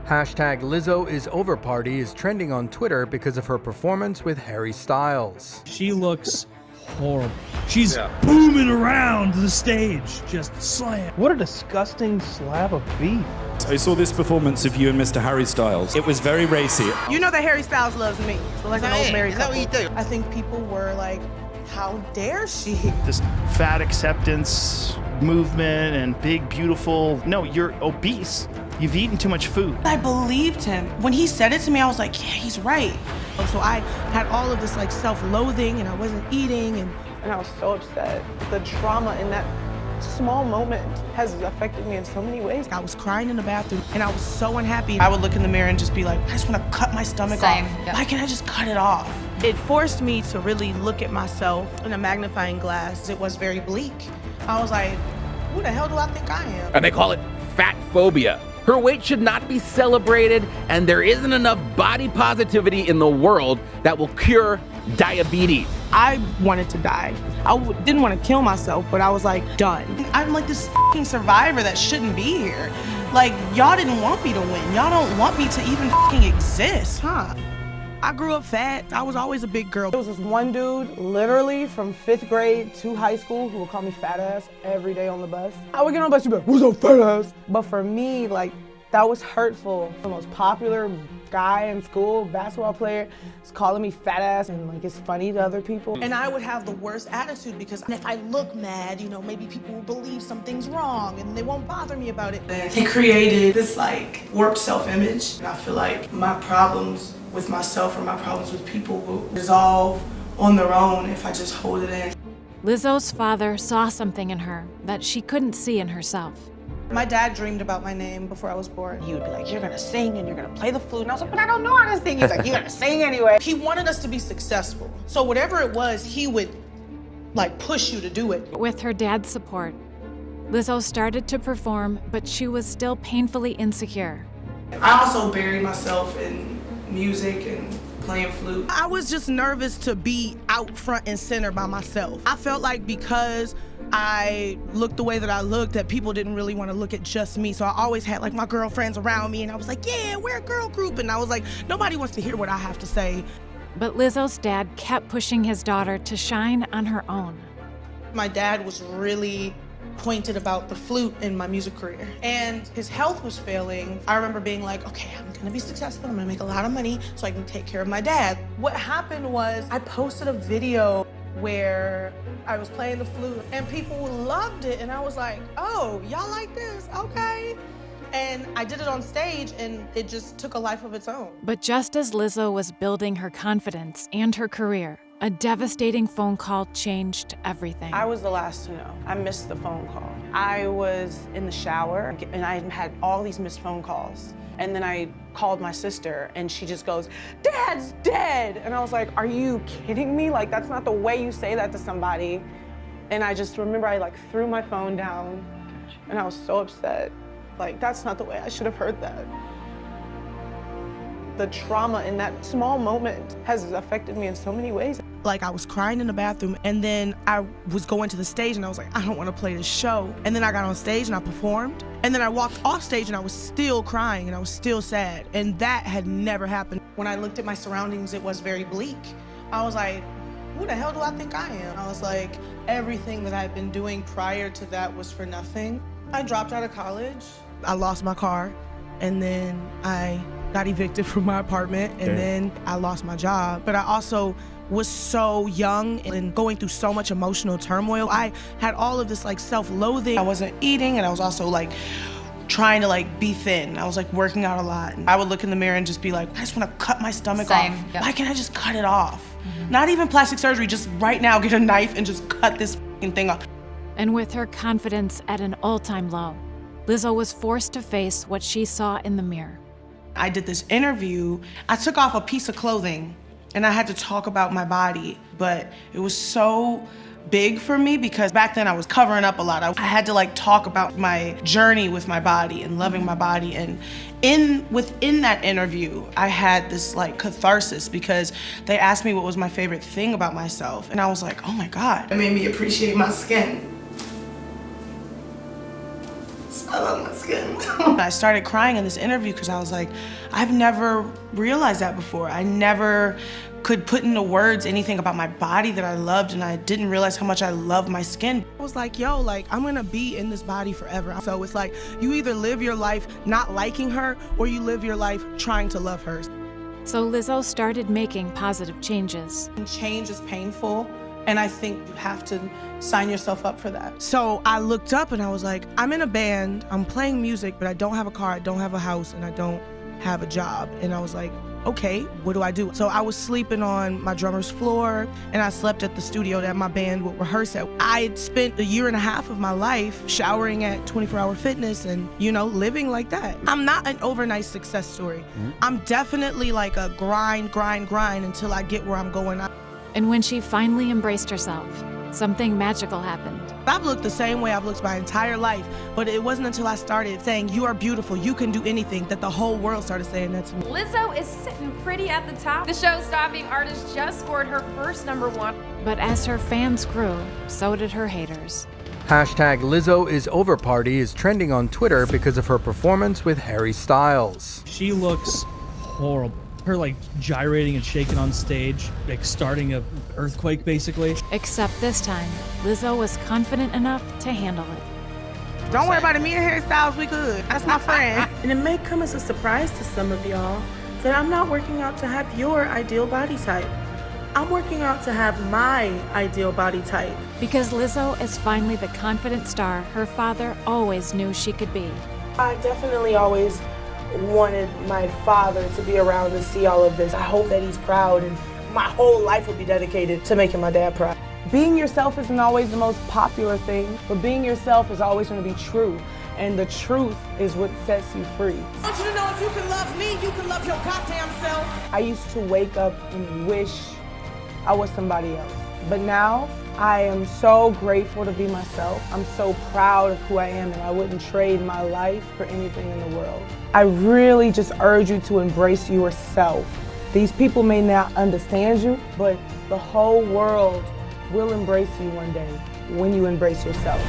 Hashtag Lizzo is over party is trending on Twitter because of her performance with Harry Styles. She looks horrible. She's booming around the stage, just slam. What a disgusting slab of beef. I saw this performance of you and Mr. Harry Styles. It was very racy. You know that Harry Styles loves me. So like an old married couple. Is that what you do? I think people were like, how dare she? This fat acceptance movement and big, beautiful. No, you're obese. You've eaten too much food. I believed him. When he said it to me, I was like, yeah, he's right. So I had all of this like self-loathing and I wasn't eating and I was so upset. The trauma in that small moment has affected me in so many ways. I was crying in the bathroom and I was so unhappy. I would look in the mirror and just be like, I just want to cut my stomach off. Yep. Why can't I just cut it off? It forced me to really look at myself in a magnifying glass. It was very bleak. I was like, who the hell do I think I am? And they call it fat phobia. Her weight should not be celebrated, and there isn't enough body positivity in the world that will cure diabetes. I wanted to die. I didn't want to kill myself, but I was like, done. I'm like this fucking survivor that shouldn't be here. Like, y'all didn't want me to win. Y'all don't want me to even fucking exist, huh? I grew up fat. I was always a big girl. There was this one dude, literally from 5th grade to high school, who would call me fat ass every day on the bus. I would get on the bus, she'd be like, what's up, fat ass? But for me, like, that was hurtful. The most popular guy in school, basketball player, is calling me fat ass, and like it's funny to other people. And I would have the worst attitude because if I look mad, you know, maybe people will believe something's wrong and they won't bother me about it. He created this like warped self-image. And I feel like my problems with myself or my problems with people will resolve on their own if I just hold it in. Lizzo's father saw something in her that she couldn't see in herself. My dad dreamed about my name before I was born. He would be like, you're gonna sing and you're gonna play the flute. And I was like, but I don't know how to sing. He's like, you're gonna sing anyway. He wanted us to be successful. So whatever it was, he would like push you to do it. With her dad's support, Lizzo started to perform, but she was still painfully insecure. I also buried myself in music and playing flute. I was just nervous to be out front and center by myself. I felt like because I looked the way that I looked, that people didn't really want to look at just me. So I always had like my girlfriends around me and I was like, yeah, we're a girl group. And I was like, nobody wants to hear what I have to say. But Lizzo's dad kept pushing his daughter to shine on her own. My dad was really pointed about the flute in my music career. And his health was failing. I remember being like, okay, I'm gonna be successful. I'm gonna make a lot of money so I can take care of my dad. What happened was I posted a video where I was playing the flute and people loved it. And I was like, oh, y'all like this? Okay. And I did it on stage and it just took a life of its own. But just as Lizzo was building her confidence and her career, a devastating phone call changed everything. I was the last to know. I missed the phone call. I was in the shower and I had all these missed phone calls. And then I called my sister and she just goes, Dad's dead. And I was like, are you kidding me? Like, that's not the way you say that to somebody. And I just remember I like threw my phone down and I was so upset. Like, that's not the way I should have heard that. The trauma in that small moment has affected me in so many ways. Like, I was crying in the bathroom and then I was going to the stage and I was like, I don't want to play this show. And then I got on stage and I performed. And then I walked off stage and I was still crying and I was still sad. And that had never happened. When I looked at my surroundings, it was very bleak. I was like, who the hell do I think I am? I was like, everything that I'd been doing prior to that was for nothing. I dropped out of college. I lost my car and then I got evicted from my apartment and then I lost my job. But I also was so young and going through so much emotional turmoil. I had all of this like self-loathing. I wasn't eating and I was also like trying to like be thin. I was like working out a lot. And I would look in the mirror and just be like, I just want to cut my stomach off. Yep. Why can't I just cut it off? Not even plastic surgery, just right now get a knife and just cut this thing off. And with her confidence at an all-time low, Lizzo was forced to face what she saw in the mirror. I did this interview. I took off a piece of clothing and I had to talk about my body, but it was so big for me because back then I was covering up a lot. I had to like talk about my journey with my body and loving my body. And within that interview, I had this like catharsis because they asked me what was my favorite thing about myself. And I was like, oh my God. It made me appreciate my skin. It's I love my skin. I started crying in this interview because I was like, I've never realized that before. I never could put into words anything about my body that I loved, and I didn't realize how much I love my skin. I was like, yo, like, I'm gonna be in this body forever. So it's like, you either live your life not liking her, or you live your life trying to love her. So Lizzo started making positive changes. Change is painful, and I think you have to sign yourself up for that. So I looked up and I was like, I'm in a band, I'm playing music, but I don't have a car, I don't have a house, and I don't have a job. And I was like, okay, what do I do? So I was sleeping on my drummer's floor, and I slept at the studio that my band would rehearse at. I had spent 1.5 years of my life showering at 24 Hour Fitness and, you know, living like that. I'm not an overnight success story. I'm definitely like a grind until I get where I'm going. And when she finally embraced herself, something magical happened. I've looked the same way I've looked my entire life, but it wasn't until I started saying, you are beautiful, you can do anything, that the whole world started saying that to me. Lizzo is sitting pretty at the top. The show-stopping artist just scored her first #1. But as her fans grew, so did her haters. Hashtag Lizzo is over party is trending on Twitter because of her performance with Harry Styles. She looks horrible. Her like gyrating and shaking on stage, like starting an earthquake basically. Except this time, Lizzo was confident enough to handle it. Don't worry about it, me and Harry Styles, we good. That's my friend. And it may come as a surprise to some of y'all that I'm not working out to have your ideal body type. I'm working out to have my ideal body type. Because Lizzo is finally the confident star her father always knew she could be. I definitely always wanted my father to be around to see all of this. I hope that he's proud, and my whole life will be dedicated to making my dad proud. Being yourself isn't always the most popular thing, but being yourself is always going to be true, and the truth is what sets you free. I want you to know, if you can love me, you can love your goddamn self. I used to wake up and wish I was somebody else, but now I am so grateful to be myself. I'm so proud of who I am, and I wouldn't trade my life for anything in the world. I really just urge you to embrace yourself. These people may not understand you, but the whole world will embrace you one day when you embrace yourself.